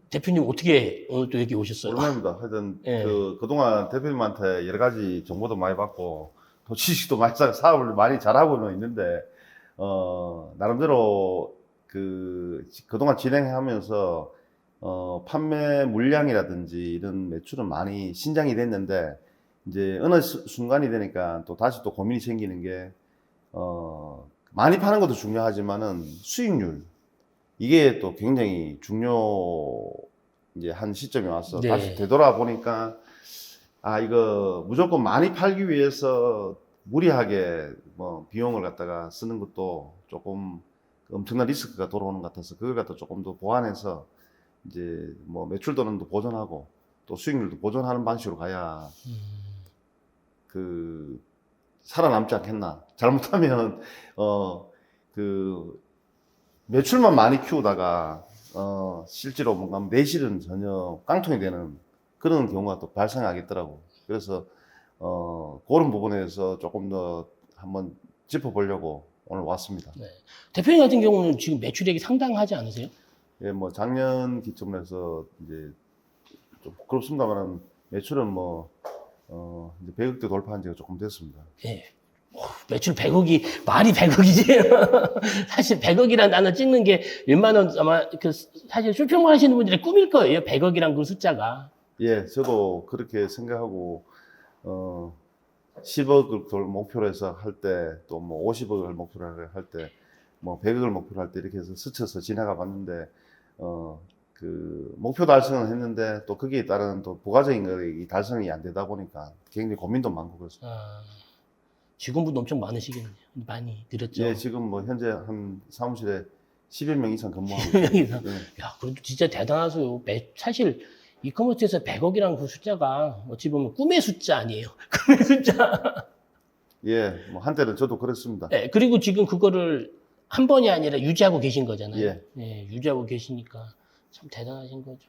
대표님 어떻게 오늘 또 여기 오셨어요? 오랜만입니다. 하여튼 예. 그동안 대표님한테 여러 가지 정보도 많이 받고 또 지식도 많이 쌓고 사업을 많이 잘하고는 있는데 나름대로 그동안 진행하면서 판매 물량이라든지 이런 매출은 많이 신장이 됐는데 이제 어느 순간이 되니까 또 다시 또 고민이 생기는 게 많이 파는 것도 중요하지만은 수익률 이게 또 굉장히 이제 한 시점이 와서 네. 다시 되돌아보니까 이거 무조건 많이 팔기 위해서 무리하게 뭐 비용을 갖다가 쓰는 것도 조금 엄청난 리스크가 돌아오는 것 같아서 그걸 갖다 조금 더 보완해서 이제 뭐 매출도는도 보존하고 또 수익률도 보존하는 방식으로 가야 살아남지 않겠나. 잘못하면 매출만 많이 키우다가 실제로 뭔가 내실은 전혀 깡통이 되는 그런 경우가 또 발생하겠더라고. 그래서 그런 부분에서 조금 더 한번 짚어보려고 오늘 왔습니다. 네. 대표님 같은 경우는 지금 매출액이 상당하지 않으세요? 예, 뭐 작년 기점으로 해서 이제 좀 부끄럽습니다만 매출은 이제 100억대 돌파한 지가 조금 됐습니다. 예. 매출 100억이, 말이 100억이지. 사실 100억이란 단어 찍는 게 웬만한 아마 사실 쇼핑몰 하시는 분들의 꿈일 거예요. 100억이란 그 숫자가. 예, 저도 그렇게 생각하고 10억을 목표로 해서 할 때, 또 뭐 50억을 목표로 할 때, 뭐 100억을 목표로 할 때 이렇게 해서 스쳐서 지나가 봤는데, 목표 달성은 했는데 또 거기에 따른 또 부가적인 것이 달성이 안 되다 보니까 굉장히 고민도 많고 그렇습니다. 직원분도 엄청 많으시겠네요. 많이 늘었죠. 예, 지금 뭐 현재 한 사무실에 10여 명 이상 근무하고 10명 이상. 예. 야, 그래도 진짜 대단하세요. 사실 이커머스에서 100억이라는 그 숫자가 어찌 보면 꿈의 숫자 아니에요. 꿈의 숫자. 예, 뭐 한때는 저도 그랬습니다. 네, 그리고 지금 그거를 한 번이 아니라 유지하고 계신 거잖아요. 예. 네, 유지하고 계시니까 참 대단하신 거죠.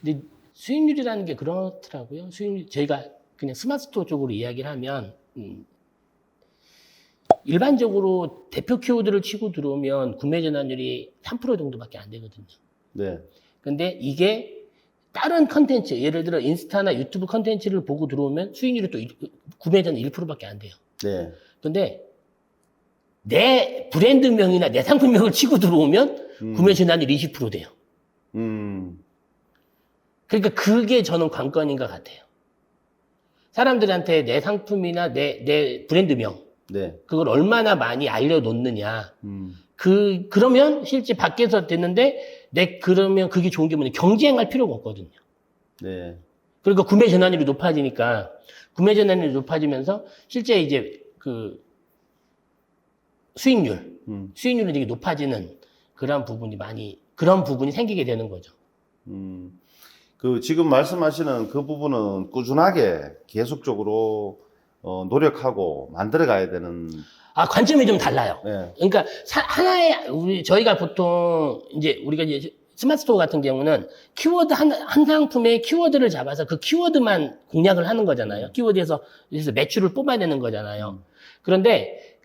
근데 수익률이라는 게 그렇더라고요. 수익률, 저희가 그냥 스마트스토어 쪽으로 이야기를 하면, 일반적으로 대표 키워드를 치고 들어오면 구매 전환율이 3% 정도밖에 안 되거든요. 네. 근데 이게 다른 컨텐츠, 예를 들어 인스타나 유튜브 컨텐츠를 보고 들어오면 수익률이 또 구매 전환 1%밖에 안 돼요. 네. 근데 내 브랜드명이나 내 상품명을 치고 들어오면 구매 전환율 20% 돼요. 그러니까 그게 저는 관건인 것 같아요. 사람들한테 내 상품이나 내 브랜드명, 네. 그걸 얼마나 많이 알려놓느냐. 그러면 실제 밖에서 됐는데, 그러면 그게 좋은 게 뭐냐. 경쟁할 필요가 없거든요. 네. 그러니까 구매 전환율이 높아지니까, 구매 전환율이 높아지면서, 실제 이제 수익률이 되게 높아지는 그런 부분이 생기게 되는 거죠. 지금 말씀하시는 그 부분은 꾸준하게 계속적으로 노력하고 만들어 가야 되는. 관점이 좀 달라요. 네. 그러니까 저희가 보통 우리가 이제 스마트스토어 같은 경우는 키워드 한 상품의 키워드를 잡아서 그 키워드만 공략을 하는 거잖아요. 키워드에서 매출을 뽑아내는 거잖아요. 그런데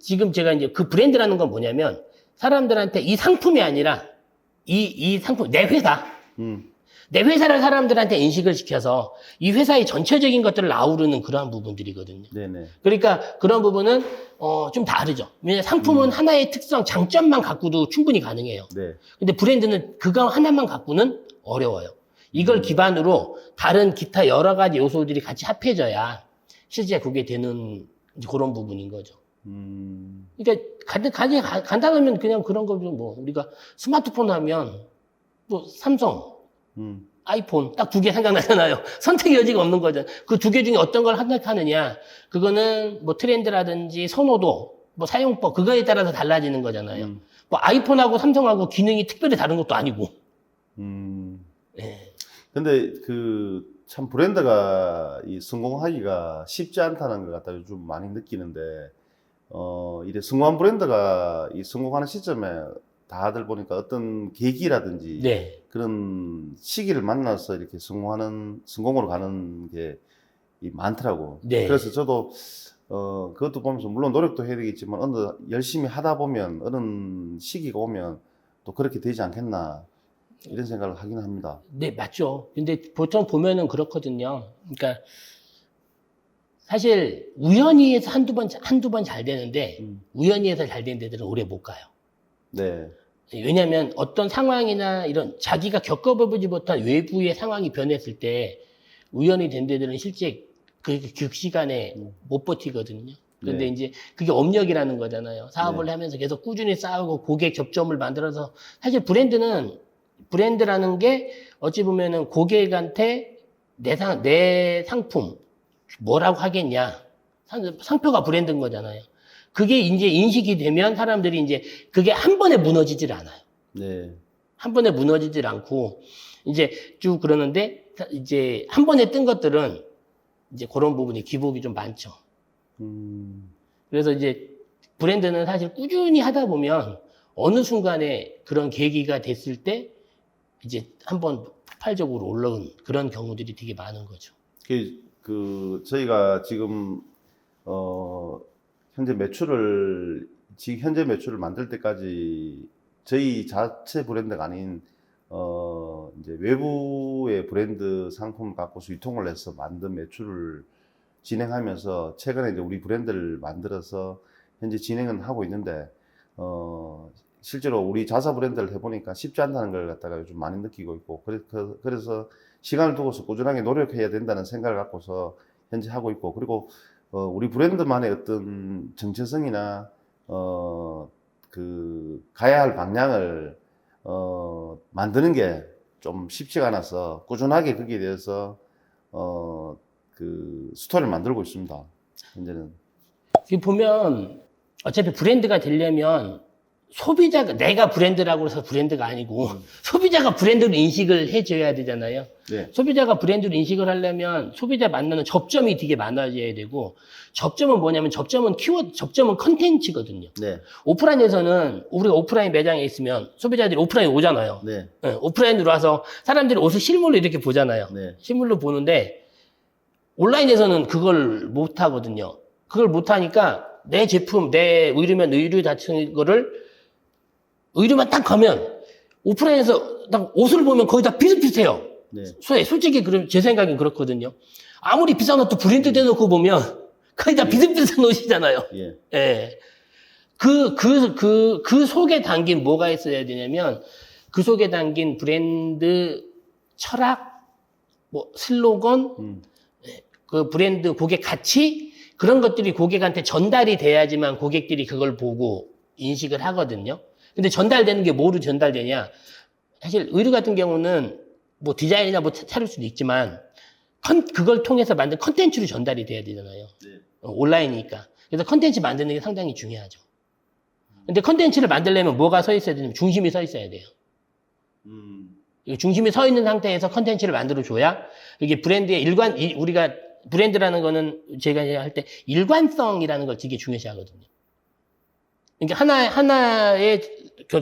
지금 제가 이제 그 브랜드라는 건 뭐냐면 사람들한테 이 상품이 아니라 이 상품, 내 회사를 사람들한테 인식을 시켜서 이 회사의 전체적인 것들을 아우르는 그러한 부분들이거든요. 네네. 그러니까 그런 부분은 좀 다르죠. 왜냐하면 상품은 하나의 특성, 장점만 갖고도 충분히 가능해요. 네. 근데 브랜드는 그거 하나만 갖고는 어려워요. 이걸 기반으로 다른 기타 여러 가지 요소들이 같이 합해져야 실제 그게 되는 이제 그런 부분인 거죠. 그러니까 간단하면 그냥 그런 거죠. 뭐 우리가 스마트폰 하면 뭐 삼성, 아이폰 딱 2개 생각나잖아요. 선택의 여지가 없는 거잖아요. 그 2개 중에 어떤 걸 선택하느냐, 그거는 뭐 트렌드라든지 선호도, 뭐 사용법, 그거에 따라서 달라지는 거잖아요. 뭐 아이폰하고 삼성하고 기능이 특별히 다른 것도 아니고. 네. 근데 참 브랜드가 성공하기가 쉽지 않다는 것 같다 요즘 많이 느끼는데, 이래 성공한 브랜드가 성공하는 시점에 다들 보니까 어떤 계기라든지 네. 그런 시기를 만나서 이렇게 성공으로 가는 게 많더라고. 네. 그래서 저도 그것도 보면서 물론 노력도 해야 되겠지만 열심히 하다 보면 어느 시기가 오면 또 그렇게 되지 않겠나. 이런 생각을 하긴 합니다. 네, 맞죠. 근데 보통 보면은 그렇거든요. 그러니까 사실 우연히 해서 한두 번 잘 되는데 우연히 해서 잘 된 데들은 오래 못 가요. 네. 왜냐하면 어떤 상황이나 이런 자기가 겪어보지 못한 외부의 상황이 변했을 때 우연히 된 데들은 실제 그 시간에 못 버티거든요. 근데 네. 이제 그게 업력이라는 거잖아요. 사업을 네. 하면서 계속 꾸준히 쌓고 고객 접점을 만들어서 사실 브랜드라는 게 어찌 보면은 고객한테 내 상품 뭐라고 하겠냐. 상표가 브랜드인 거잖아요. 그게 이제 인식이 되면 사람들이 이제 그게 한 번에 무너지질 않아요. 네. 한 번에 무너지질 않고 이제 쭉 그러는데 이제 한 번에 뜬 것들은 이제 그런 부분이 기복이 좀 많죠. 그래서 이제 브랜드는 사실 꾸준히 하다 보면 어느 순간에 그런 계기가 됐을 때 이제 한번 폭발적으로 올라온 그런 경우들이 되게 많은 거죠. 저희가 지금 현재 매출을 만들 때까지 저희 자체 브랜드가 아닌 이제 외부의 브랜드 상품을 갖고서 유통을 해서 만든 매출을 진행하면서 최근에 이제 우리 브랜드를 만들어서 현재 진행은 하고 있는데 실제로 우리 자사 브랜드를 해보니까 쉽지 않다는 걸 갖다가 요즘 많이 느끼고 있고 그래서 시간을 두고서 꾸준하게 노력해야 된다는 생각을 갖고서 현재 하고 있고 그리고 우리 브랜드만의 어떤 정체성이나 가야 할 방향을 만드는 게 좀 쉽지가 않아서 꾸준하게 거기에 대해서 스토리를 만들고 있습니다. 현재는. 보면 어차피 브랜드가 되려면 소비자가 내가 브랜드라고 해서 브랜드가 아니고 소비자가 브랜드로 인식을 해줘야 되잖아요. 네. 소비자가 브랜드로 인식을 하려면 소비자 만나는 접점이 되게 많아져야 되고 접점은 뭐냐면 접점은 컨텐츠거든요. 네. 오프라인에서는 우리가 오프라인 매장에 있으면 소비자들이 오프라인 오잖아요. 네. 네, 오프라인으로 와서 사람들이 옷을 실물로 이렇게 보잖아요. 네. 실물로 보는데 온라인에서는 그걸 못 하거든요. 그걸 못 하니까 내 제품, 내 의류 같은 거를 의류만 딱 가면 오프라인에서 딱 옷을 보면 거의 다 비슷비슷해요. 네. 솔직히 제 생각엔 그렇거든요. 아무리 비싼 옷도 브랜드 대놓고 보면 거의 다 비슷비슷한 옷이잖아요. 예. 예. 그 속에 담긴 뭐가 있어야 되냐면 그 속에 담긴 브랜드 철학, 뭐 슬로건, 그 브랜드 고객 가치 그런 것들이 고객한테 전달이 돼야지만 고객들이 그걸 보고 인식을 하거든요. 근데 전달되는 게 뭐로 전달되냐? 사실 의류 같은 경우는 뭐 디자인이나 뭐 차릴 수도 있지만 그걸 통해서 만든 컨텐츠로 전달이 돼야 되잖아요. 네. 온라인이니까. 그래서 컨텐츠 만드는 게 상당히 중요하죠. 근데 컨텐츠를 만들려면 뭐가 서 있어야 되냐면 중심이 서 있어야 돼요. 중심이 서 있는 상태에서 컨텐츠를 만들어줘야 이게 브랜드의 우리가 브랜드라는 거는 제가 할 때 일관성이라는 걸 되게 중요시 하거든요. 그러니까 하나의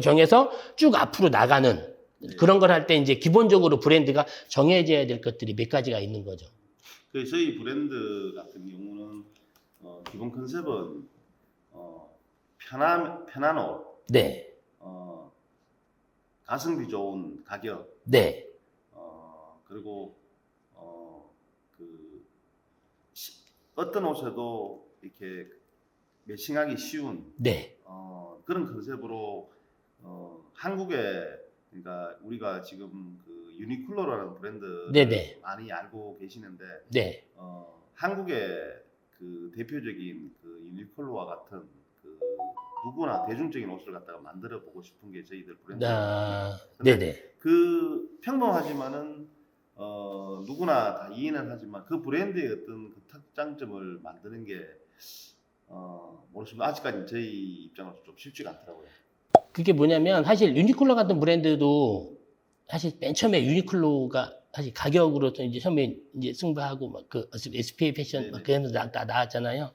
정해서 쭉 앞으로 나가는 그런 걸 할 때 이제 기본적으로 브랜드가 정해져야 될 것들이 몇 가지가 있는 거죠. 저희 브랜드 같은 경우는 기본 컨셉은 편한 옷, 네. 가성비 좋은 가격, 네. 그리고 어떤 옷에도 이렇게 매칭하기 쉬운 네. 그런 컨셉으로 한국에 그러니까 우리가 지금 그 유니클로라는 브랜드를 네네. 많이 알고 계시는데 네. 한국의 그 대표적인 그 유니클로와 같은 그 누구나 대중적인 옷을 갖다가 만들어 보고 싶은 게 저희들 브랜드입니다. 네네. 그 평범하지만은 누구나 다 이해는 하지만 그 브랜드의 어떤 그 특장점을 만드는 게 모르겠습니다. 아직까지 저희 입장으로서 좀 쉽지가 않더라고요. 그게 뭐냐면 사실 유니클로 같은 브랜드도 사실 맨 처음에 유니클로가 사실 가격으로 이제 처음에 이제 승부하고 막 그 SPA 패션 막 그런 거 나왔잖아요.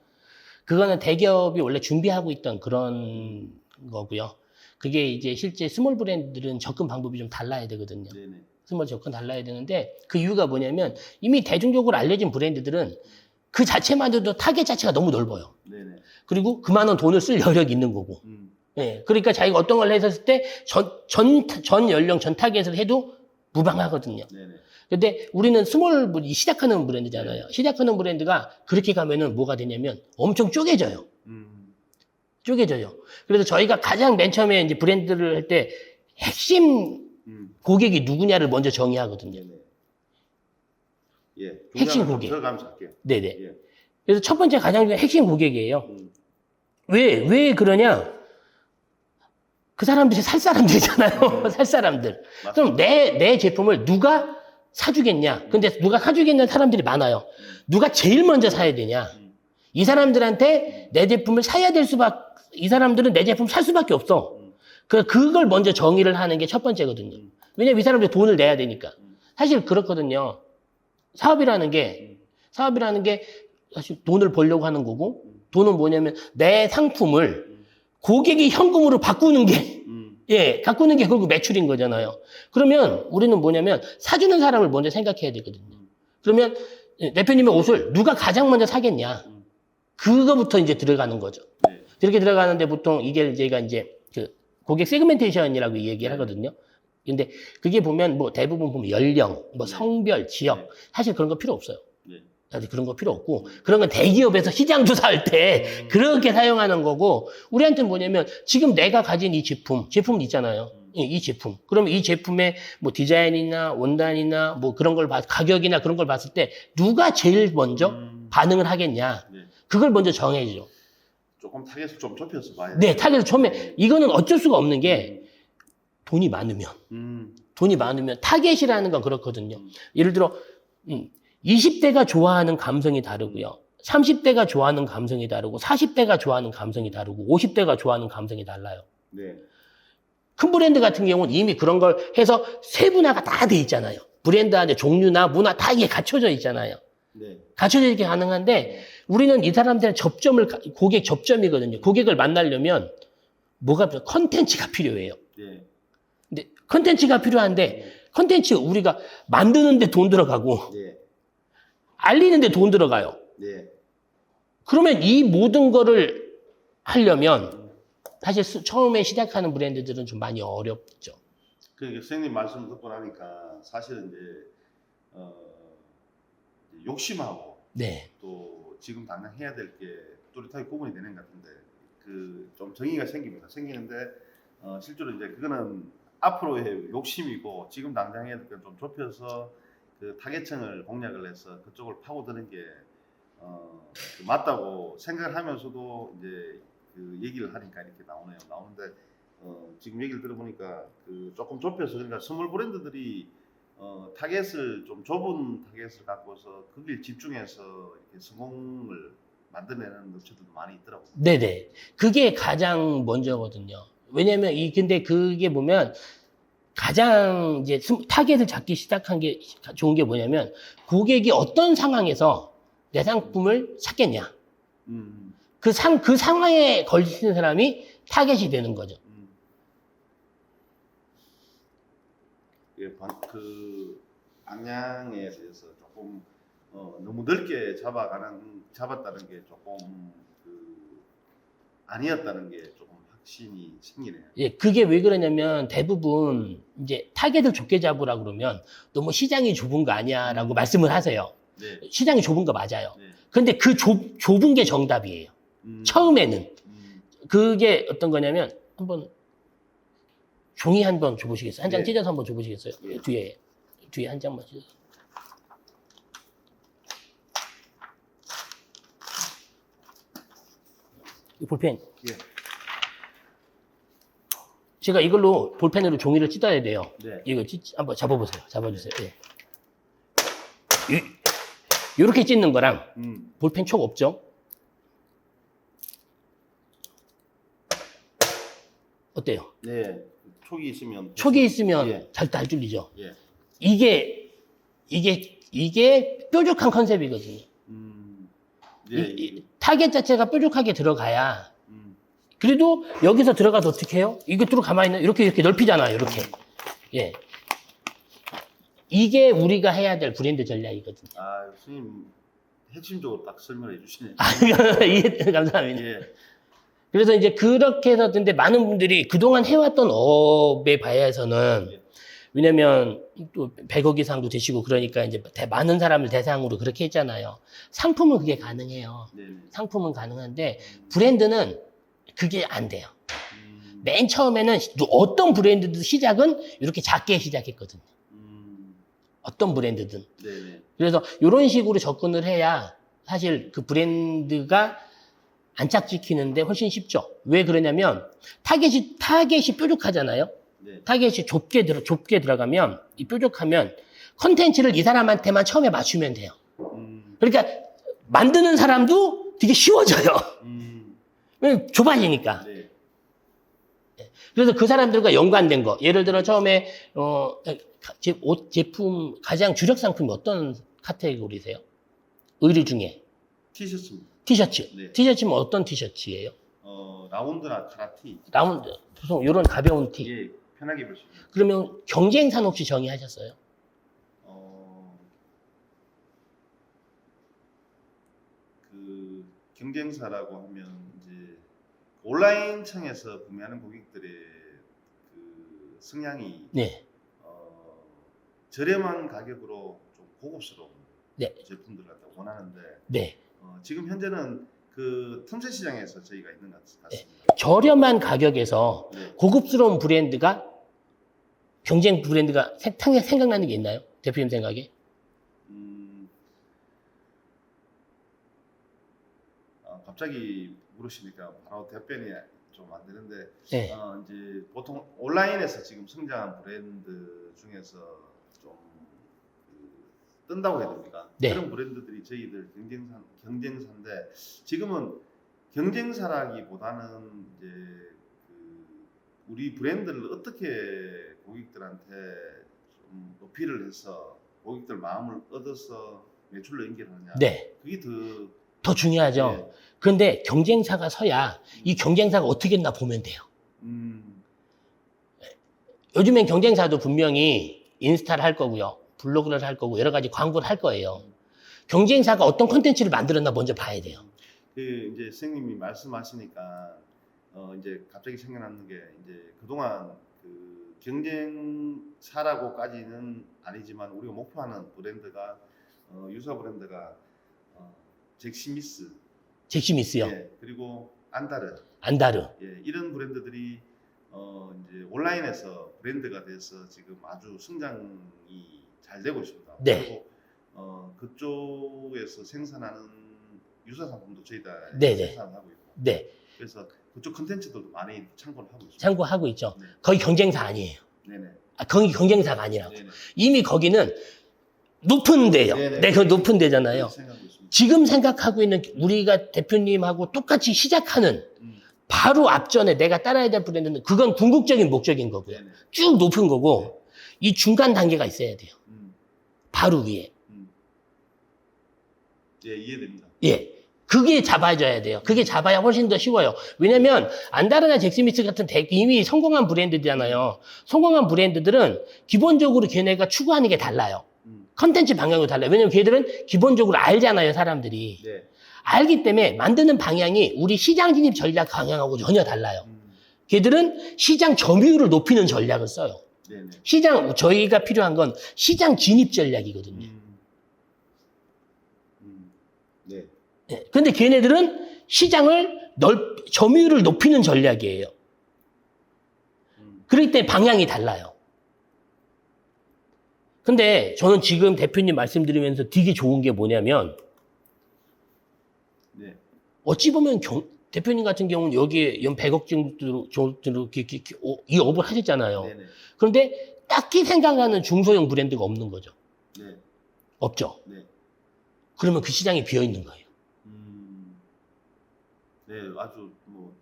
그거는 대기업이 원래 준비하고 있던 그런 거고요. 그게 이제 실제 스몰 브랜드들은 접근 방법이 좀 달라야 되거든요. 네네. 스몰 접근 달라야 되는데 그 이유가 뭐냐면 이미 대중적으로 알려진 브랜드들은 그 자체만으로도 타겟 자체가 너무 넓어요. 네네. 그리고 그만한 돈을 쓸 여력이 있는 거고. 예. 그러니까 자기가 어떤 걸 했었을 때 전 연령, 전 타겟을 해도 무방하거든요. 네네. 근데 우리는 시작하는 브랜드잖아요. 시작하는 브랜드가 그렇게 가면은 뭐가 되냐면 엄청 쪼개져요. 쪼개져요. 그래서 저희가 가장 맨 처음에 이제 브랜드를 할 때 핵심 고객이 누구냐를 먼저 정의하거든요. 네네. 예. 핵심 고객. 들어가면서 할게요. 네네. 예. 그래서 첫 번째 가장 중요한 핵심 고객이에요. 왜 그러냐? 그 사람들이 살 사람들이잖아요. 살 사람들. 그럼 내 제품을 누가 사주겠냐? 근데 누가 사주겠냐는 사람들이 많아요. 누가 제일 먼저 사야 되냐? 이 사람들한테 내 제품을 사야 될 이 사람들은 내 제품 살 수밖에 없어. 그걸 먼저 정의를 하는 게 첫 번째거든요. 왜냐면 이 사람들이 돈을 내야 되니까. 사실 그렇거든요. 사업이라는 게 사실 돈을 벌려고 하는 거고, 돈은 뭐냐면 내 상품을 고객이 현금으로 바꾸는 게, 바꾸는 게 결국 매출인 거잖아요. 그러면 우리는 뭐냐면 사주는 사람을 먼저 생각해야 되거든요. 그러면 대표님의 옷을 누가 가장 먼저 사겠냐? 그거부터 이제 들어가는 거죠. 네. 그렇게 들어가는데 보통 이게 제가 이제 그 고객 세그멘테이션이라고 얘기를 하거든요. 근데 그게 보면 뭐 대부분 보면 연령, 뭐 성별, 지역, 사실 그런 거 필요 없어요. 사실 그런 거 필요 없고, 그런 건 대기업에서 시장 조사할 때 그렇게 사용하는 거고, 우리한테는 뭐냐면 지금 내가 가진 이 제품 있잖아요. 이 제품. 그러면 이 제품의 뭐 디자인이나 원단이나 뭐 그런 걸 가격이나 그런 걸 봤을 때 누가 제일 먼저 반응을 하겠냐. 그걸 먼저 정해야죠. 조금 타겟을 좀 좁혀서 봐야 돼요. 네, 타겟을 처음에, 이거는 어쩔 수가 없는 게 돈이 많으면 타겟이라는 건 그렇거든요. 예를 들어, 20대가 좋아하는 감성이 다르고요. 30대가 좋아하는 감성이 다르고, 40대가 좋아하는 감성이 다르고, 50대가 좋아하는 감성이 달라요. 네. 큰 브랜드 같은 경우는 이미 그런 걸 해서 세분화가 다 돼 있잖아요. 브랜드 안에 종류나 문화 다 이게 갖춰져 있잖아요. 네. 갖춰져 있게 가능한데, 우리는 이 사람들의 고객 접점이거든요. 고객을 만나려면 뭐가 필요해요? 컨텐츠가 필요해요. 네. 근데 컨텐츠가 필요한데, 컨텐츠 우리가 만드는데 돈 들어가고, 네. 알리는데 돈 들어가요. 네. 그러면 이 모든 거를 하려면 사실 처음에 시작하는 브랜드들은 좀 많이 어렵죠. 그러니까 선생님 말씀 듣고 나니까 사실은 이제 욕심하고 네. 또 지금 당장 해야 될 게 뚜렷하게 구분이 되는 것 같은데 그 좀 정의가 생기는데 실제로 이제 그거는 앞으로의 욕심이고 지금 당장 해야 될 건 좀 좁혀서 그 타겟층을 공략을 해서 그쪽을 파고드는 게 맞다고 생각을 하면서도 이제 그 얘기를 하니까 이렇게 나오는데 지금 얘기를 들어보니까 그 조금 좁혀서 그러니까 스몰 브랜드들이 타겟을 좀 좁은 타겟을 갖고서 거기에 집중해서 이렇게 성공을 만들어내는 업체들도 많이 있더라고요. 네네. 그게 가장 먼저거든요. 왜냐면 근데 그게 보면 가장 이제 타겟을 잡기 시작한 게 좋은 게 뭐냐면 고객이 어떤 상황에서 내 상품을 찾겠냐. 그 상황에 걸리는 사람이 타겟이 되는 거죠. 예, 그 방향에 대해서 조금 너무 넓게 잡았다는 게 조금 아니었다는 게 조금 확신이 생기네요. 예, 그게 왜 그러냐면 대부분 이제 타겟을 좁게 잡으라 그러면 너무 시장이 좁은 거 아니야라고 말씀을 하세요. 네. 시장이 좁은 거 맞아요. 네. 근데 그 좁은 게 정답이에요. 처음에는. 그게 어떤 거냐면 한번 종이 한번 줘보시겠어요? 한 장 네. 찢어서 한번 줘보시겠어요? 네. 뒤에 한 장만 찢어서. 이 볼펜. 예. 제가 이걸로 볼펜으로 종이를 찢어야 돼요. 네. 이거 한번 잡아보세요. 잡아주세요. 예. 이렇게 찢는 거랑 볼펜 촉 없죠? 어때요? 네. 촉이 있으면 예. 잘 뚫리죠? 예. 이게 뾰족한 컨셉이거든요. 예. 타겟 자체가 뾰족하게 들어가야. 그래도 여기서 들어가도 어떻게 해요? 이게 뚫어 가만히 있는 이렇게 넓히잖아요. 이렇게. 예. 이게 우리가 해야 될 브랜드 전략이거든요. 아, 스님 핵심적으로 딱 설명해 주시네요. 감사합니다. 예. 그래서 이제 그렇게 해서 근데 많은 분들이 그동안 해왔던 업에 봐야해서는 왜냐면 또 100억 이상도 되시고 그러니까 이제 많은 사람을 대상으로 그렇게 했잖아요. 상품은 그게 가능해요. 네네. 상품은 가능한데 브랜드는 그게 안 돼요. 맨 처음에는 어떤 브랜드도 시작은 이렇게 작게 시작했거든요. 어떤 브랜드든. 네네. 그래서 이런 식으로 접근을 해야 사실 그 브랜드가 안착시키는데 훨씬 쉽죠. 왜 그러냐면 타겟이 뾰족하잖아요. 네. 타겟이 좁게 들어가면 이 뾰족하면 컨텐츠를 이 사람한테만 처음에 맞추면 돼요. 그러니까 만드는 사람도 되게 쉬워져요. 왜냐면 좁아지니까. 네. 그래서 그 사람들과 연관된 거. 예를 들어 처음에 옷 제품 가장 주력 상품이 어떤 카테고리세요? 의류 중에 티셔츠입니다. 티셔츠. 네. 티셔츠면 어떤 티셔츠예요? 라운드나 카라티. 라운드 보통 이런 가벼운 티. 예, 편하게 입을 수 있는. 그러면 경쟁사는 혹시 정의하셨어요? 그 경쟁사라고 하면 이제 온라인 창에서 구매하는 고객들의 그 성향이 네. 저렴한 가격으로 좀 고급스러운 네. 제품들을 갖다 원하는데 네. 지금 현재는 그 틈새 시장에서 저희가 있는 것 같습니다. 네. 저렴한 가격에서 네. 고급스러운 브랜드가 경쟁 브랜드가 생각나는 게 있나요? 대표님 생각에? 갑자기 물으시니까 바로 답변이 좀 안 되는데 네. 이제 보통 온라인에서 지금 성장한 브랜드 중에서 좀 뜬다고 해야 됩니까? 네. 그런 브랜드들이 저희들 경쟁사인데 지금은 경쟁사라기보다는 이제 우리 브랜드를 어떻게 고객들한테 좀 높이를 해서 고객들 마음을 얻어서 매출로 연결하느냐. 네. 그게 더 중요하죠. 네. 그런데 경쟁사가 서야 이 경쟁사가 어떻게 했나 보면 돼요. 요즘엔 경쟁사도 분명히 인스타를 할 거고요. 블로그를 할 거고 여러 가지 광고를 할 거예요. 경쟁사가 어떤 콘텐츠를 만들었나 먼저 봐야 돼요. 이제 선생님이 말씀하시니까 이제 갑자기 생각나는 게 이제 그동안 그 경쟁사라고까지는 아니지만 우리가 목표하는 브랜드가 유사 브랜드가 잭스미스요. 예, 그리고 안다르. 예, 이런 브랜드들이 이제 온라인에서 브랜드가 돼서 지금 아주 성장이 잘 되고 있습니다. 네. 그리고 그쪽에서 생산하는 유사 상품도 저희가 네, 생산하고 있고. 네. 그래서 그쪽 컨텐츠들도 많이 참고를 하고 있습니다. 참고하고 있죠. 네. 거기 경쟁사 아니에요. 네네. 거기 경쟁사가 아니라고. 네네. 이미 거기는 높은 데요. 네네. 네, 그 높은 데잖아요. 생각하고 있습니다. 지금 생각하고 있는 우리가 대표님하고 똑같이 시작하는 바로 앞전에 내가 따라야 될 브랜드는 그건 궁극적인 목적인 거고요. 네네. 쭉 높은 거고 이 중간 단계가 있어야 돼요. 바로 위에. 예, 이해됩니다. 예. 그게 잡아줘야 돼요. 그게 잡아야 훨씬 더 쉬워요. 왜냐면 안다르나 잭스미스 같은 이미 성공한 브랜드잖아요. 성공한 브랜드들은 기본적으로 걔네가 추구하는 게 달라요. 컨텐츠 방향도 달라요. 왜냐면 걔들은 기본적으로 알잖아요, 사람들이. 네. 알기 때문에 만드는 방향이 우리 시장 진입 전략 방향하고 전혀 달라요. 걔들은 시장 점유율을 높이는 전략을 써요. 네네. 저희가 필요한 건 시장 진입 전략이거든요. 네. 예. 근데 걔네들은 시장을 점유율을 높이는 전략이에요. 그렇기 때문에 방향이 달라요. 근데 저는 지금 대표님 말씀드리면서 되게 좋은 게 뭐냐면, 네. 어찌 보면 대표님 같은 경우는 여기에 연 100억 정도 이 업을 하셨잖아요. 네네. 그런데 딱히 생각나는 중소형 브랜드가 없는 거죠. 네. 없죠. 네. 그러면 그 시장이 비어 있는 거예요. 네, 아주 뭐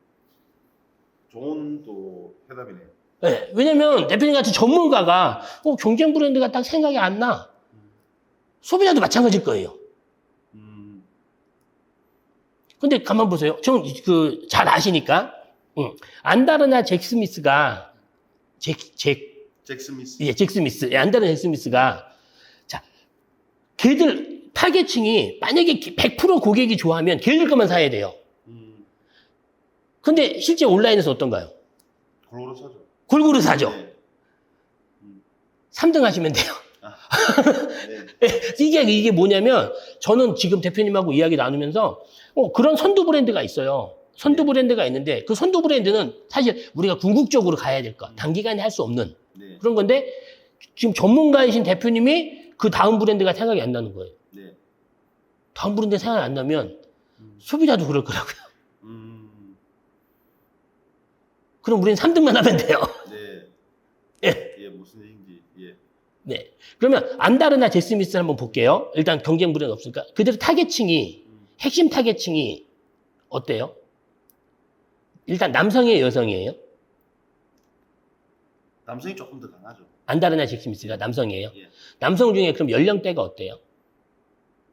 좋은 또 해답이네요. 네, 왜냐면 대표님 같은 전문가가 경쟁 브랜드가 딱 생각이 안 나. 소비자도 마찬가지일 거예요. 근데 가만 보세요. 잘 아시니까. 안다르나 잭스미스가 잭스미스. 예, 잭스미스. 예, 안다르나 잭스미스가 자, 걔들 타겟층이 만약에 100% 고객이 좋아하면 걔들 것만 사야 돼요. 근데 실제 온라인에서 어떤가요? 골고루 사죠. 골고루 사죠. 네. 3등 하시면 돼요. 네. 이게 뭐냐면, 저는 지금 대표님하고 이야기 나누면서, 그런 선두 브랜드가 있어요. 선두 네. 브랜드가 있는데, 그 선두 브랜드는 사실 우리가 궁극적으로 가야 될 거, 단기간에 할 수 없는 네. 그런 건데, 지금 전문가이신 대표님이 그 다음 브랜드가 생각이 안 나는 거예요. 네. 다음 브랜드 생각이 안 나면, 소비자도 그럴 거라고요. 그럼 우리는 3등만 하면 돼요. 네. 예. 예, 무슨 얘기인지. 예. 네. 그러면 안다르나 제스미스를 한번 볼게요. 일단 경쟁 브랜드 없으니까. 그대로 타겟층이, 핵심 타겟층이 어때요? 일단 남성이에요, 여성이에요? 남성이 조금 더 강하죠. 안다르나 제스미스가 남성이에요. 예. 남성 중에 그럼 연령대가 어때요?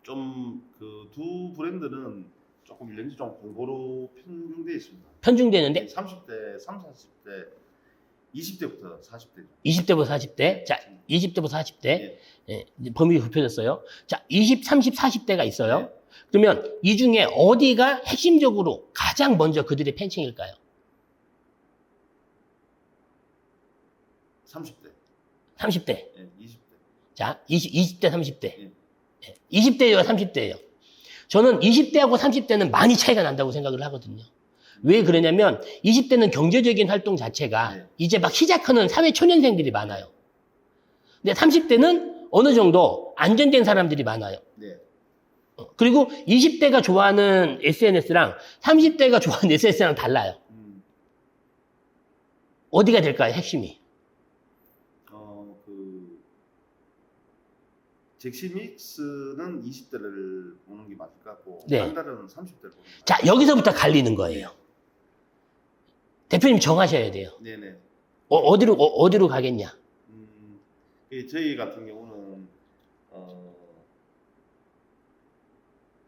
좀 그 두 브랜드는 조금 연령이 좀 골고루 편중되어 있습니다. 편중되는데 30대, 30, 40대, 20대부터 40대죠. 20대부터 40대. 자, 20대부터 40대. 예. 예, 이제 범위가 좁혀졌어요. 자, 20, 30, 40대가 있어요. 네. 그러면 이 중에 어디가 핵심적으로 가장 먼저 그들의 팬층일까요? 30대, 30대. 예, 20대. 자, 20대, 30대. 예. 20대예요, 30대예요. 저는 20대하고 30대는 많이 차이가 난다고 생각을 하거든요. 왜 그러냐면 20대는 경제적인 활동 자체가 네. 이제 막 시작하는 사회 초년생들이 많아요. 근데 30대는 어느 정도 안정된 사람들이 많아요. 네. 그리고 20대가 좋아하는 SNS랑 30대가 좋아하는 SNS랑 달라요. 어디가 될까요, 핵심이? 잭시믹스는 20대를 보는 게 맞을 것 같고 네. 한 달은 30대를 보는 게 자, 여기서부터 갈리는 거예요. 대표님 정하셔야 돼요. 네네. 어디로 가겠냐? 저희 같은 경우는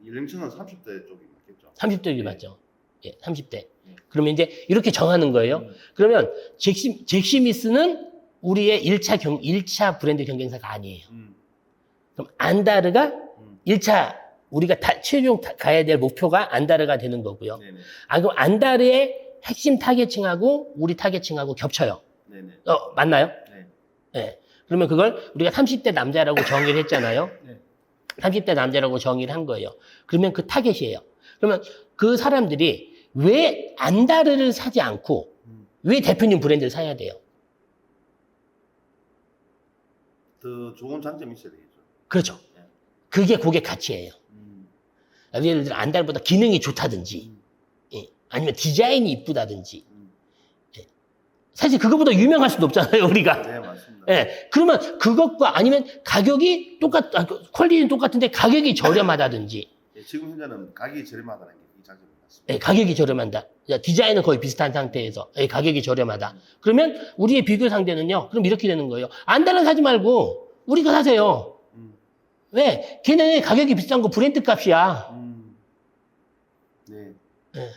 연령층은 30대 쪽이 맞겠죠. 30대이 네. 맞죠? 예, 30대. 그러면 이제 이렇게 정하는 거예요. 그러면 잭시미스는 우리의 1차 브랜드 경쟁사가 아니에요. 그럼 안다르가 1차 우리가 최종 가야 될 목표가 안다르가 되는 거고요. 네네. 그럼 안다르의 핵심 타겟층하고 우리 타겟층하고 겹쳐요. 네네. 맞나요? 네. 네. 그러면 그걸 우리가 30대 남자라고 정의를 했잖아요. 네. 30대 남자라고 정의를 한 거예요. 그러면 그 타겟이에요. 그러면 그 사람들이 왜 안다르를 사지 않고 왜 대표님 브랜드를 사야 돼요? 더 좋은 장점이 있어야 되겠죠. 그렇죠. 그게 고객 가치예요. 예를 들어 안다르보다 기능이 좋다든지 예. 아니면 디자인이 이쁘다든지 예. 사실 그것보다 유명할 수도 없잖아요, 우리가. 네, 맞습니다. 예. 그러면 그것과 아니면 가격이 퀄리티는 똑같은데 가격이 저렴하다든지 예, 지금 현재는 가격이 저렴하다는 게 이 장점이 맞습니다. 예, 가격이 저렴하다. 디자인은 거의 비슷한 상태에서 예, 가격이 저렴하다. 그러면 우리의 비교 상대는요. 그럼 이렇게 되는 거예요. 안다르 사지 말고 우리 거 사세요. 왜? 걔네 가격이 비싼 거 브랜드 값이야. 네. 예.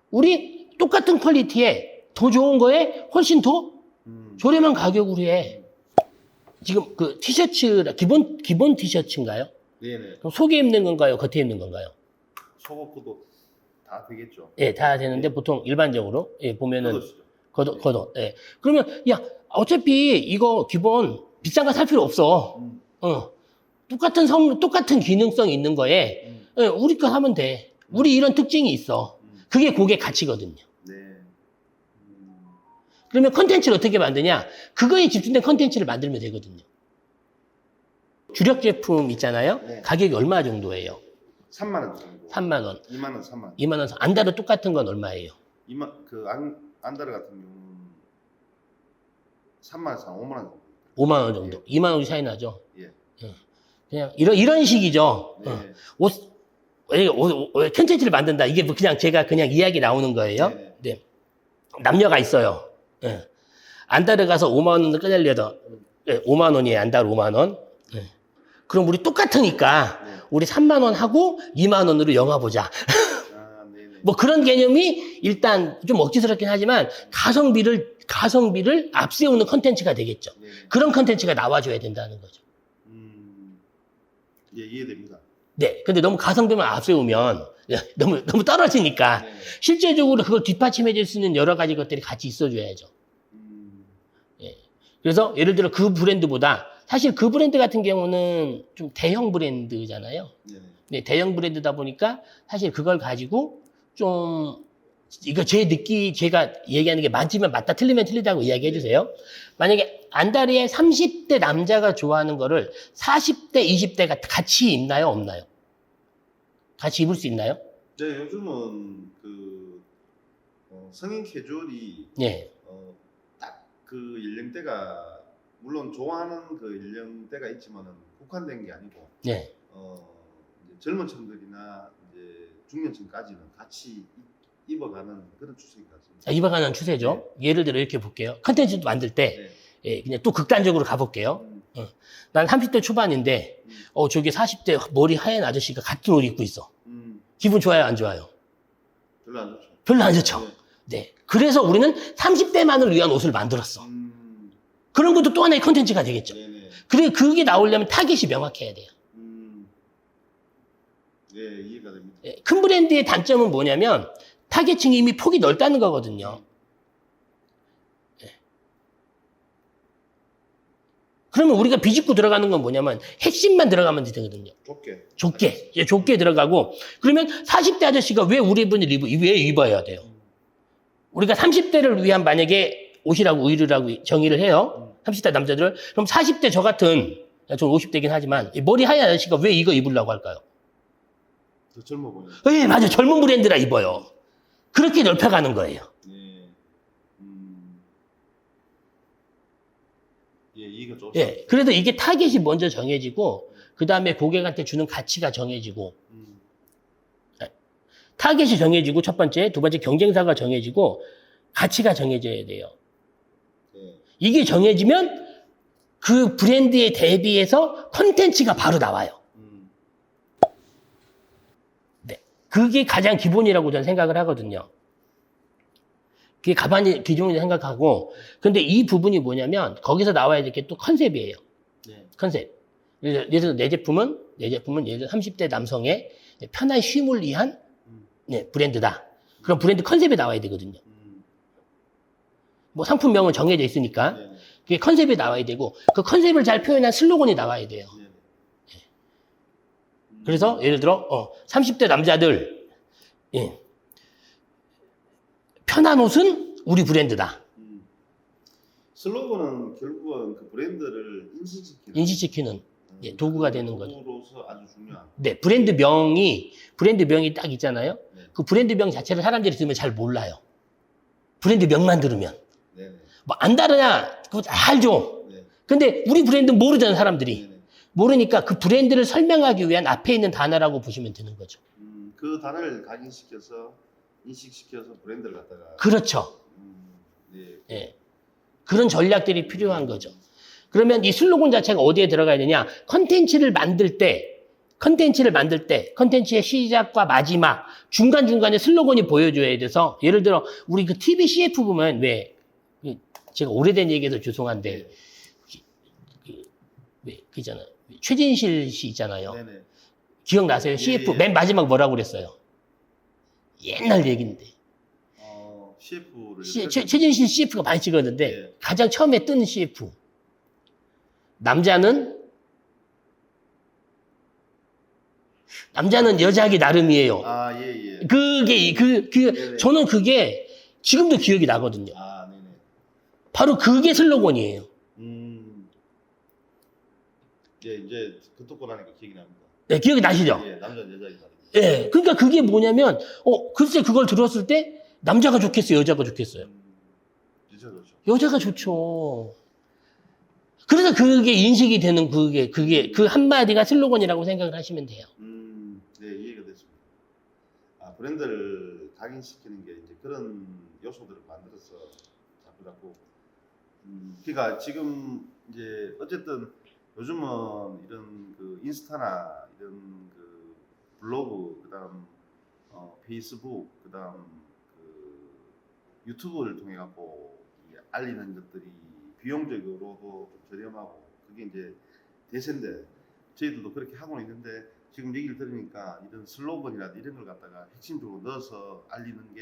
우리 똑같은 퀄리티에 더 좋은 거에 훨씬 더 저렴한 가격으로 해. 지금 그 티셔츠 기본 티셔츠인가요? 네네. 그럼 속에 입는 건가요? 겉에 입는 건가요? 속옷도 다 되겠죠. 예, 다 되는데 보통 일반적으로 예, 보면은 겉옷이죠. 겉옷. 예. 그러면 야 어차피 이거 기본 비싼 거 살 필요 없어. 똑같은 기능성 있는 거에 예, 우리 거 하면 돼. 우리 이런 특징이 있어. 그게 고객 가치거든요. 네. 그러면 컨텐츠를 어떻게 만드냐? 그거에 집중된 컨텐츠를 만들면 되거든요. 주력 제품 있잖아요. 네. 가격이 얼마 정도예요? 3만 원 정도. 3만 원. 2만 원, 3만 원. 2만 원. 안다르 똑같은 건 얼마예요? 안다르 같은 경우는 3만 원에서 5만 원 정도. 5만 원 정도. 2만 원 차이 나죠. 예. 그냥 이런 식이죠. 네. 옷 컨텐츠를 만든다. 이게 뭐 그냥 제가 그냥 이야기 나오는 거예요. 네. 네. 남녀가 있어요. 예. 안다르 가서 5만 원을 꺼내려도 5만 원이에요. 안다르 5만 원. 예. 그럼 우리 똑같으니까 네. 우리 3만 원 하고 2만 원으로 영화 보자. 네네. 뭐 그런 개념이 일단 좀 억지스럽긴 하지만 가성비를 앞세우는 컨텐츠가 되겠죠. 네네. 그런 컨텐츠가 나와줘야 된다는 거죠. 예, 이해됩니다. 네. 근데 너무 가성비만 앞세우면 너무 떨어지니까. 네. 실제적으로 그걸 뒷받침해 줄 수 있는 여러 가지 것들이 같이 있어줘야죠. 예. 그래서 예를 들어 그 브랜드보다 사실 그 브랜드 같은 경우는 좀 대형 브랜드잖아요. 네. 네, 대형 브랜드다 보니까 사실 그걸 가지고 좀 이거 제가 얘기하는 게 맞으면 맞다 틀리면 틀리다고 이야기해 주세요. 만약에 안다리에 30대 남자가 좋아하는 거를 40대, 20대가 같이 입나요? 없나요? 같이 입을 수 있나요? 네, 요즘은 성인 캐주얼이 예. 딱 그 연령대가 물론 좋아하는 그 연령대가 있지만은 국한된 게 아니고 예. 이제 젊은 층들이나 이제 중년층까지는 같이 입어가는 그런 추세인 것 같습니다. 입어가는 추세죠. 예를 들어 이렇게 볼게요. 컨텐츠도 만들 때 네. 예, 그냥 또 극단적으로 가볼게요. 난 30대 초반인데 저기 40대 머리 하얀 아저씨가 같은 옷 입고 있어. 기분 좋아요, 안 좋아요? 별로 안 좋죠. 별로 안 좋죠. 네. 네. 그래서 우리는 30대만을 위한 옷을 만들었어. 그런 것도 또 하나의 컨텐츠가 되겠죠. 네네. 그래, 그게 나오려면 타겟이 명확해야 돼요. 네, 이해가 됩니다. 예, 큰 브랜드의 단점은 뭐냐면 타겟층이 이미 폭이 넓다는 거거든요. 예. 그러면 우리가 비집고 들어가는 건 뭐냐면 핵심만 들어가면 되거든요. 좁게. 예, 좁게 들어가고 그러면 40대 아저씨가 왜 우리 분을 왜 입어야 돼요? 우리가 30대를 위한 만약에 옷이라고 의류라고 정의를 해요. 30대 남자들. 그럼 40대 저 같은 저는 50대긴 하지만 이 머리 하얀 아저씨가 왜 이거 입으려고 할까요? 더 젊어 보여요. 예, 맞아요. 젊은 브랜드라 입어요. 그렇게 넓혀가는 거예요. 네. 예, 이해가 좋죠. 예, 그래서 이게 타겟이 먼저 정해지고 그 다음에 고객한테 주는 가치가 정해지고 타겟이 정해지고 첫 번째, 두 번째 경쟁사가 정해지고 가치가 정해져야 돼요. 네. 이게 정해지면 그 브랜드에 대비해서 콘텐츠가 바로 나와요. 네, 그게 가장 기본이라고 저는 생각을 하거든요. 그게 가만히 기준으로 생각하고 근데 이 부분이 뭐냐면 거기서 나와야 될 게 또 컨셉이에요. 네. 컨셉. 예를 들어 내 제품은 예를 들어 30대 남성의 편한 쉼을 위한 네, 브랜드다. 그럼 브랜드 컨셉에 나와야 되거든요. 뭐 상품명은 정해져 있으니까 네. 그게 컨셉에 나와야 되고 그 컨셉을 잘 표현한 슬로건이 나와야 돼요. 네. 그래서 예를 들어 30대 남자들 예, 편한 옷은 우리 브랜드다. 슬로건은 결국은 그 브랜드를 인식시키는 예, 도구가 되는 거죠. 도구로서 아주 중요한. 네, 브랜드명이 딱 있잖아요. 네. 그 브랜드명 자체를 사람들이 들으면 잘 몰라요. 브랜드명만 들으면. 네. 뭐 안 다르냐? 그거 다 알죠. 네. 근데 우리 브랜드 모르잖아요, 사람들이. 네. 모르니까 그 브랜드를 설명하기 위한 앞에 있는 단어라고 보시면 되는 거죠. 그 단어를 각인시켜서 인식시켜서 브랜드를 갖다가. 그렇죠. 네. 예. 그런 전략들이 필요한 거죠. 그러면 이 슬로건 자체가 어디에 들어가야 되냐? 컨텐츠를 만들 때, 컨텐츠의 시작과 마지막, 중간중간에 슬로건이 보여줘야 돼서, 예를 들어, 우리 그 TV CF 보면 제가 오래된 얘기해서 죄송한데, 그 있잖아요. 최진실 씨 있잖아요. 네네. 기억나세요? 예, CF 예. 맨 마지막 뭐라고 그랬어요? 옛날 얘기인데. CF를. 최진실 CF가 많이 찍었는데, 예. 가장 처음에 뜬 CF. 남자는 여자하기 나름이에요. 예. 그게, 저는 그게 지금도 기억이 나거든요. 네네. 바로 그게 슬로건이에요. 예, 이제 그 듣고 나니까 기억이 납니다. 네, 기억이 나시죠? 예, 남자 여자가 다르죠. 예. 그러니까 그게 뭐냐면, 글쎄 그걸 들었을 때 남자가 좋겠어요? 여자가 좋겠어요? 여자가 좋죠. 여자가 좋죠. 그래서 그게 인식이 되는 그 한마디가 슬로건이라고 생각을 하시면 돼요. 네, 이해가 됐습니다. 브랜드를 각인시키는 게 이제 그런 요소들을 만들어서 자꾸. 그러니까 지금 이제 어쨌든 요즘은 이런 그 인스타나 이런 그 블로그, 그다음 페이스북, 그다음 그 유튜브를 통해 갖고 알리는 것들이 비용적으로도 좀 저렴하고 그게 이제 대세인데 저희들도 그렇게 하고 있는데 지금 얘기를 들으니까 이런 슬로건이라든지 이런 걸 갖다가 핵심적으로 넣어서 알리는 게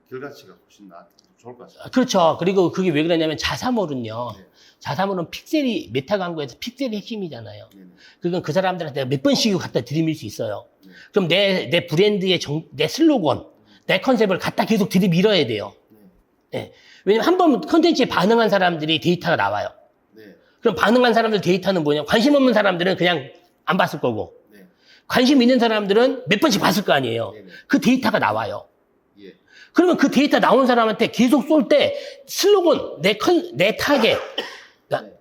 결과치가 훨씬 좋을 것 같습니다. 그렇죠. 그리고 그게 왜 그러냐면 자사몰은요. 네. 자사몰은 픽셀이 메타 광고에서 픽셀이 핵심이잖아요. 네네. 그건 그 사람들한테 몇 번씩 갖다 들이밀 수 있어요. 네. 그럼 내 브랜드의 내 슬로건, 내 컨셉을 갖다 계속 들이밀어야 돼요. 네. 예. 왜냐면 한 번 컨텐츠에 반응한 사람들이 데이터가 나와요. 네. 그럼 반응한 사람들 데이터는 뭐냐? 관심 없는 사람들은 그냥 안 봤을 거고, 네. 관심 있는 사람들은 몇 번씩 봤을 거 아니에요. 네네. 그 데이터가 나와요. 예. 그러면 그 데이터 나온 사람한테 계속 쏠 때 슬로건, 내 타겟, 그러니까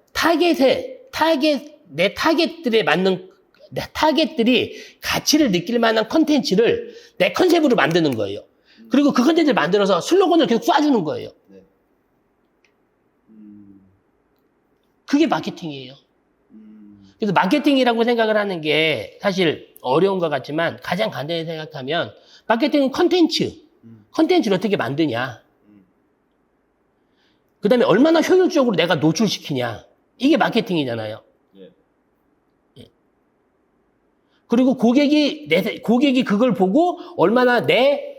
내 타겟들에 맞는, 내 타겟들이 가치를 느낄 만한 컨텐츠를 내 컨셉으로 만드는 거예요. 그리고 그 컨텐츠를 만들어서 슬로건을 계속 쏴주는 거예요. 네. 그게 마케팅이에요. 그래서 마케팅이라고 생각을 하는 게 사실 어려운 것 같지만 가장 간단히 생각하면 마케팅은 컨텐츠를 어떻게 만드냐. 그 다음에 얼마나 효율적으로 내가 노출시키냐. 이게 마케팅이잖아요. 예. 예. 그리고 고객이 그걸 보고 얼마나 내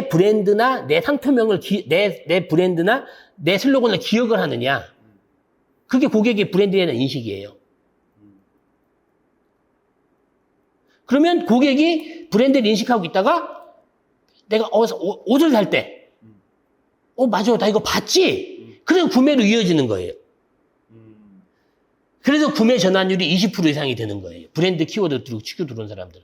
브랜드나 내 상표명을, 내 브랜드나 내 슬로건을 기억을 하느냐. 그게 고객의 브랜드에 대한 인식이에요. 그러면 고객이 브랜드를 인식하고 있다가 내가 옷을 살 때, 맞아, 나 이거 봤지? 그래서 구매로 이어지는 거예요. 그래서 구매 전환율이 20% 이상이 되는 거예요. 브랜드 키워드 치고 들어온 사람들은.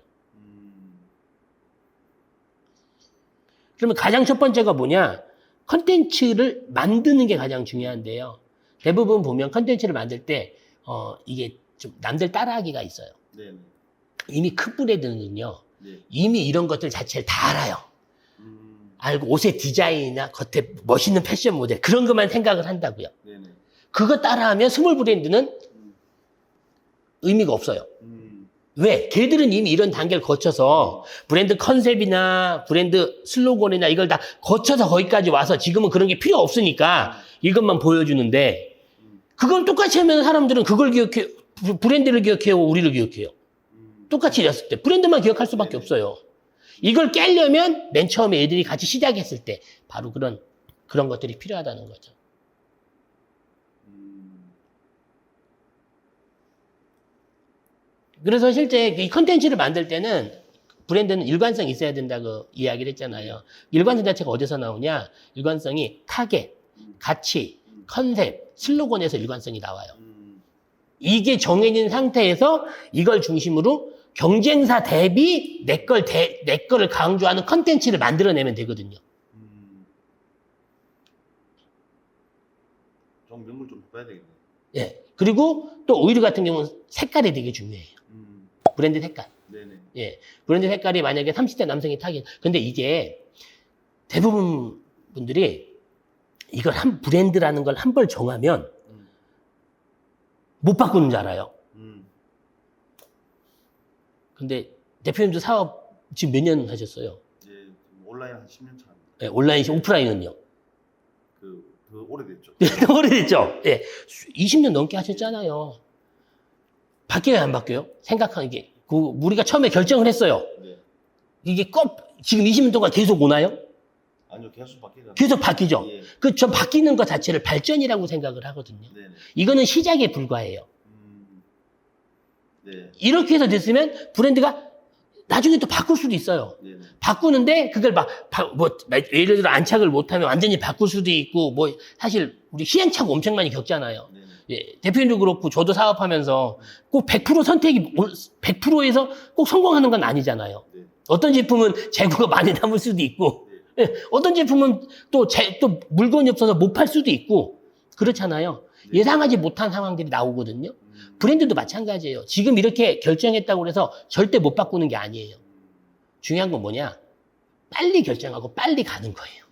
그러면 가장 첫 번째가 뭐냐? 컨텐츠를 만드는 게 가장 중요한데요. 대부분 보면 컨텐츠를 만들 때, 이게 좀 남들 따라하기가 있어요. 네. 이미 큰 브랜드는요, 네. 이미 이런 것들 자체를 다 알아요. 알고 옷의 디자인이나 겉에 멋있는 패션 모델, 그런 것만 생각을 한다고요. 네네. 그거 따라하면 스몰 브랜드는 의미가 없어요. 왜? 걔들은 이미 이런 단계를 거쳐서 브랜드 컨셉이나 브랜드 슬로건이나 이걸 다 거쳐서 거기까지 와서 지금은 그런 게 필요 없으니까 이것만 보여주는데 그걸 똑같이 하면 사람들은 그걸 기억해, 브랜드를 기억해요, 우리를 기억해요. 똑같이 이랬을 때 브랜드만 기억할 수밖에 없어요. 이걸 깨려면 맨 처음에 애들이 같이 시작했을 때 바로 그런 것들이 필요하다는 거죠. 그래서 실제 이 컨텐츠를 만들 때는 브랜드는 일관성이 있어야 된다고 이야기를 했잖아요. 일관성 자체가 어디서 나오냐? 일관성이 타겟, 가치, 컨셉, 슬로건에서 일관성이 나와요. 이게 정해진 상태에서 이걸 중심으로 경쟁사 대비 내 거를 강조하는 컨텐츠를 만들어내면 되거든요. 좀 명물 좀 봐야 되겠네. 예. 그리고 또 오일 같은 경우는 색깔이 되게 중요해요. 브랜드 색깔. 네네. 예. 브랜드 색깔이 만약에 30대 남성이 타겟. 근데 이게 대부분 분들이 이걸 브랜드라는 걸 한 번 정하면 못 바꾸는 줄 알아요. 근데 대표님도 사업 지금 몇 년 하셨어요? 예, 온라인 한 10년 차. 예, 온라인, 오프라인은요? 더 오래됐죠. 오래됐죠? 예. 20년 넘게 하셨잖아요. 바뀌어요, 안 바뀌어요? 생각하는 게. 우리가 처음에 결정을 했어요. 네. 이게 지금 20년 동안 계속 오나요? 아니요, 계속 바뀌죠. 계속 바뀌죠? 예. 저 바뀌는 것 자체를 발전이라고 생각을 하거든요. 네네. 이거는 시작에 불과해요. 네. 이렇게 해서 됐으면 브랜드가 나중에 또 바꿀 수도 있어요. 네네. 바꾸는데 그걸 예를 들어 안착을 못하면 완전히 바꿀 수도 있고, 사실 우리 시행착오 엄청 많이 겪잖아요. 네네. 예, 대표님도 그렇고 저도 사업하면서 꼭 100% 선택이 100%에서 꼭 성공하는 건 아니잖아요. 네. 어떤 제품은 재고가 많이 남을 수도 있고, 예, 어떤 제품은 또 물건이 없어서 못 팔 수도 있고, 그렇잖아요. 네. 예상하지 못한 상황들이 나오거든요. 브랜드도 마찬가지예요. 지금 이렇게 결정했다고 해서 절대 못 바꾸는 게 아니에요. 중요한 건 뭐냐? 빨리 결정하고 빨리 가는 거예요.